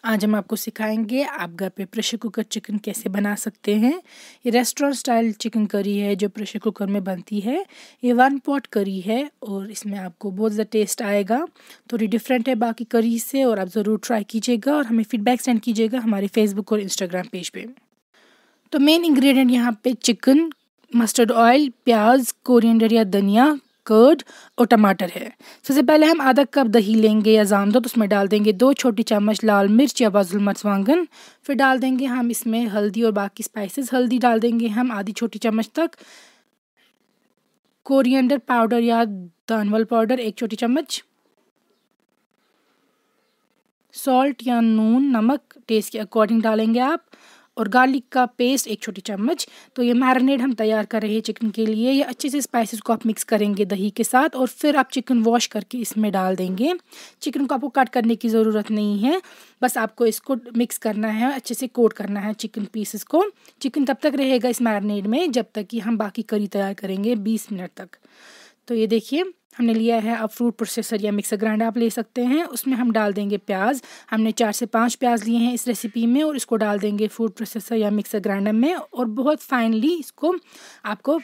आज हम आपको सिखाएंगे आप घर पे प्रेशर कुकर चिकन कैसे बना सकते हैं। ये रेस्टोरेंट स्टाइल चिकन करी है जो प्रेशर कुकर में बनती है। ये 1 पॉट करी है और इसमें आपको बहुत ज़्यादा टेस्ट आएगा। थोड़ी डिफरेंट है बाकी करी से और आप ज़रूर ट्राई कीजिएगा और हमें फीडबैक सेंड कीजिएगा हमारे फेसबुक और इंस्टाग्राम पेज पे। तो मेन इंग्रेडिएंट यहाँ पे चिकन, मस्टर्ड ऑयल, प्याज, कोरिएंडर या धनिया, कर्ड और टमाटर है। सबसे पहले हम आधा कप दही लेंगे या जामदो, तो उसमें डाल देंगे 2 छोटी चम्मच लाल मिर्च या बाजुल मर्चवांगन। फिर डाल देंगे हम इसमें हल्दी और बाकी स्पाइसेस। हल्दी डाल देंगे हम आधी छोटी चम्मच तक। कोरिएंडर पाउडर या दानवल पाउडर 1 छोटी चम्मच। सॉल्ट या नून, नमक टेस्ट के अकॉर्डिंग डालेंगे आप। और गार्लिक का पेस्ट 1 छोटी चम्मच। तो ये मैरिनेड हम तैयार कर रहे हैं चिकन के लिए। ये अच्छे से स्पाइसेस को आप मिक्स करेंगे दही के साथ और फिर आप चिकन वॉश करके इसमें डाल देंगे। चिकन को आपको कट करने की ज़रूरत नहीं है, बस आपको इसको मिक्स करना है, अच्छे से कोट करना है चिकन पीसेस को। चिकन तब तक रहेगा इस मैरिनेड में जब तक कि हम बाकी करी तैयार करेंगे 20 मिनट तक। तो ये देखिए हमने लिया है, अब फ्रूट प्रोसेसर या मिक्सर ग्राइंडर आप ले सकते हैं। उसमें हम डाल देंगे प्याज। हमने 4 से 5 प्याज लिए हैं इस रेसिपी में और इसको डाल देंगे फूड प्रोसेसर या मिक्सर ग्राइंडर में और बहुत फाइनली इसको आपको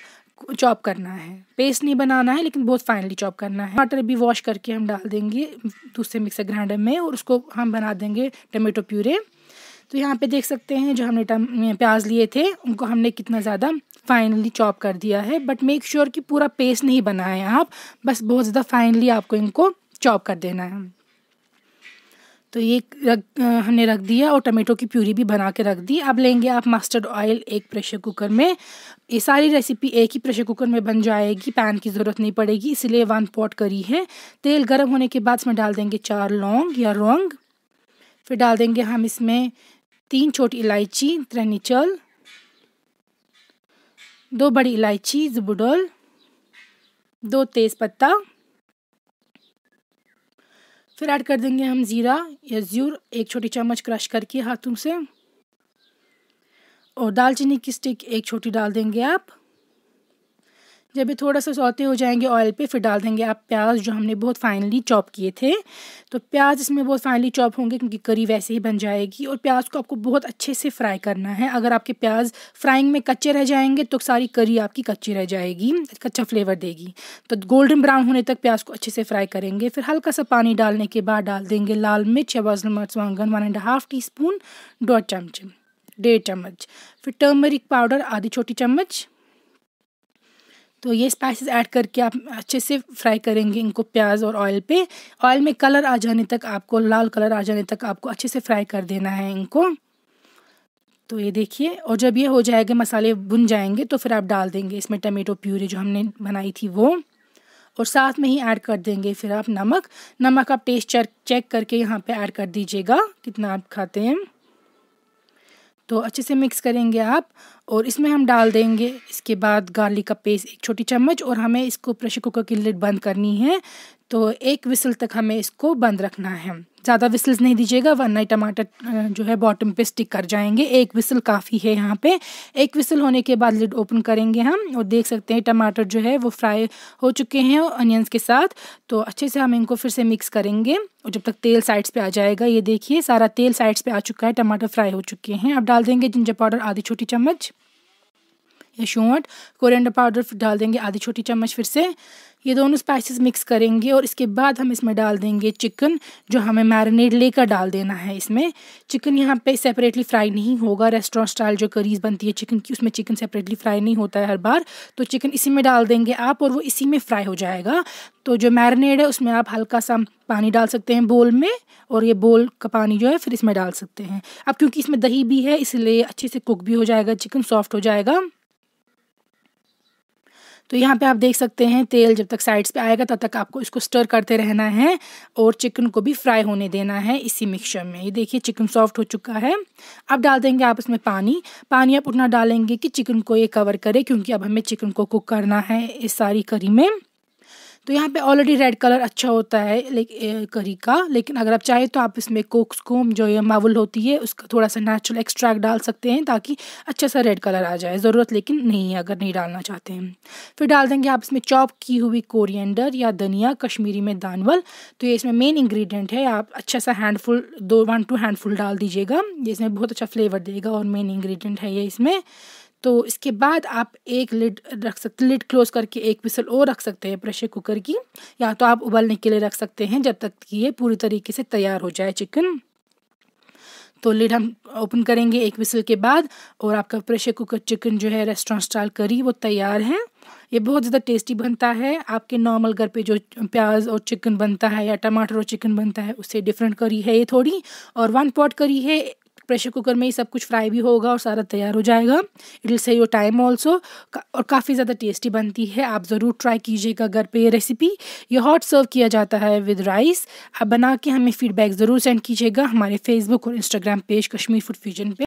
चॉप करना है। पेस्ट नहीं बनाना है लेकिन बहुत फाइनली चॉप करना है। टमाटर भी वॉश करके हम डाल देंगे दूसरे मिक्सर ग्राइंडर में और उसको हम बना देंगे टमाटो प्यूरे। तो यहाँ पे देख सकते हैं जो हमने प्याज लिए थे उनको हमने कितना ज़्यादा फाइनली चॉप कर दिया है। बट मेक श्योर कि पूरा पेस्ट नहीं बनाए आप, बस बहुत ज़्यादा फाइनली आपको इनको चॉप कर देना है। तो ये हमने रख दिया और टमाटो की प्यूरी भी बना के रख दी। अब लेंगे आप मस्टर्ड ऑयल एक प्रेशर कुकर में। ये सारी रेसिपी एक ही प्रेशर कुकर में बन जाएगी, पैन की ज़रूरत नहीं पड़ेगी, इसलिए 1 पॉट करी है। तेल गर्म होने के बाद इसमें डाल देंगे 4 लौंग या लौंग। फिर डाल देंगे हम इसमें 3 छोटी इलायची त्रैनीचल, 2 बड़ी इलायची ज़ुबुडल, 2 तेज़पत्ता। फिर ऐड कर देंगे हम ज़ीरा या ज़्यूर 1 छोटी चम्मच क्रश करके हाथों से। और दालचीनी की स्टिक 1 छोटी डाल देंगे आप। जब ये थोड़ा सा सौते हो जाएंगे ऑयल पे फिर डाल देंगे आप प्याज जो हमने बहुत फाइनली चॉप किए थे। तो प्याज इसमें बहुत फाइनली चॉप होंगे क्योंकि करी वैसे ही बन जाएगी। और प्याज को आपको बहुत अच्छे से फ्राई करना है। अगर आपके प्याज फ्राइंग में कच्चे रह जाएंगे तो सारी करी आपकी कच्ची रह जाएगी, कच्चा फ्लेवर देगी। तो गोल्डन ब्राउन होने तक प्याज को अच्छे से फ्राई करेंगे। फिर हल्का सा पानी डालने के बाद डाल देंगे लाल मिर्च या बाजुल मर्चवांगन 1.5 टीस्पून, 1.5 चम्मच। फिर टर्मरिक पाउडर आधी छोटी चम्मच। तो ये स्पाइसेस ऐड करके आप अच्छे से फ्राई करेंगे इनको प्याज और ऑयल पे। ऑयल में कलर आ जाने तक आपको, लाल कलर आ जाने तक आपको अच्छे से फ्राई कर देना है इनको। तो ये देखिए, और जब ये हो जाएगा, मसाले भुन जाएंगे तो फिर आप डाल देंगे इसमें टमाटो प्यूरी जो हमने बनाई थी वो। और साथ में ही ऐड कर देंगे फिर आप नमक आप टेस्ट चेक करके यहाँ पे ऐड कर दीजिएगा कितना आप खाते हैं। तो अच्छे से मिक्स करेंगे आप और इसमें हम डाल देंगे इसके बाद गार्लिक का पेस्ट 1 छोटी चम्मच। और हमें इसको प्रेशर कुकर की लिड बंद करनी है, तो 1 विसल तक हमें इसको बंद रखना है। ज़्यादा विसल्स नहीं दीजिएगा वरना टमाटर जो है बॉटम पे स्टिक कर जाएंगे। 1 विसल काफ़ी है यहाँ पे। 1 विसल होने के बाद लिड ओपन करेंगे हम और देख सकते हैं टमाटर जो है वो फ्राई हो चुके हैं अनियंस के साथ। तो अच्छे से हम इनको फिर से मिक्स करेंगे और जब तक तेल साइड्स पे आ जाएगा। ये देखिए सारा तेल साइड्स पे आ चुका है, टमाटर फ्राई हो चुके हैं। अब डाल देंगे जिंजर पाउडर आधी छोटी चम्मच या शोंठ। कोरिएंडर पाउडर डाल देंगे आधी छोटी चम्मच। फिर से ये दोनों स्पाइसेस मिक्स करेंगे और इसके बाद हम इसमें डाल देंगे चिकन जो हमें मैरिनेड लेकर डाल देना है इसमें। चिकन यहाँ पे सेपरेटली फ्राई नहीं होगा। रेस्टोरेंट स्टाइल जो करीज बनती है चिकन की उसमें चिकन सेपरेटली फ्राई नहीं होता है हर बार। तो चिकन इसी में डाल देंगे आप और वो इसी में फ्राई हो जाएगा। तो जो मैरिनेड है उसमें आप हल्का सा पानी डाल सकते हैं बोल में और ये बोल का पानी जो है फिर इसमें डाल सकते हैं। अब क्योंकि इसमें दही भी है इसलिए अच्छे से कुक भी हो जाएगा, चिकन सॉफ्ट हो जाएगा। तो यहाँ पे आप देख सकते हैं तेल जब तक साइड्स पे आएगा तब तक आपको इसको स्टर करते रहना है और चिकन को भी फ्राई होने देना है इसी मिक्सचर में। ये देखिए चिकन सॉफ्ट हो चुका है। अब डाल देंगे आप इसमें पानी आप उतना डालेंगे कि चिकन को ये कवर करे क्योंकि अब हमें चिकन को कुक करना है इस सारी करी में। तो यहाँ पे ऑलरेडी रेड कलर अच्छा होता है करी का, लेकिन अगर आप चाहें तो आप इसमें कोक्सकोम जो ये मावल होती है उसका थोड़ा सा नेचुरल एक्सट्रैक्ट डाल सकते हैं ताकि अच्छा सा रेड कलर आ जाए। ज़रूरत लेकिन नहीं है अगर नहीं डालना चाहते हैं। फिर डाल देंगे आप इसमें चॉप की हुई कोरिएंडर या धनिया, कश्मीरी में दानवल। तो ये इसमें मेन इंग्रेडिएंट है, आप अच्छा सा हैंडफुल 1-2 हैंडफुल डाल दीजिएगा, ये इसमें बहुत अच्छा फ्लेवर देगा और मेन इंग्रेडिएंट है ये इसमें। तो इसके बाद आप एक लिड रख सकते, लिड क्लोज करके एक विसल और रख सकते हैं प्रेशर कुकर की, या तो आप उबलने के लिए रख सकते हैं जब तक कि ये पूरी तरीके से तैयार हो जाए चिकन। तो लिड हम ओपन करेंगे एक विसल के बाद और आपका प्रेशर कुकर चिकन जो है रेस्टोरेंट स्टाइल करी वो तैयार है। ये बहुत ज़्यादा टेस्टी बनता है। आपके नॉर्मल घर पे जो प्याज और चिकन बनता है या टमाटर और चिकन बनता है उससे डिफरेंट करी है ये थोड़ी, और 1 पॉट करी है। प्रेशर कुकर में ही सब कुछ फ्राई भी होगा और सारा तैयार हो जाएगा। It will save your time also, और काफ़ी ज़्यादा टेस्टी बनती है। आप ज़रूर ट्राई कीजिएगा घर पे ये रेसिपी। ये हॉट सर्व किया जाता है विद राइस। आप बना के हमें फीडबैक ज़रूर सेंड कीजिएगा हमारे फेसबुक और Instagram page Kashmir food fusion पे।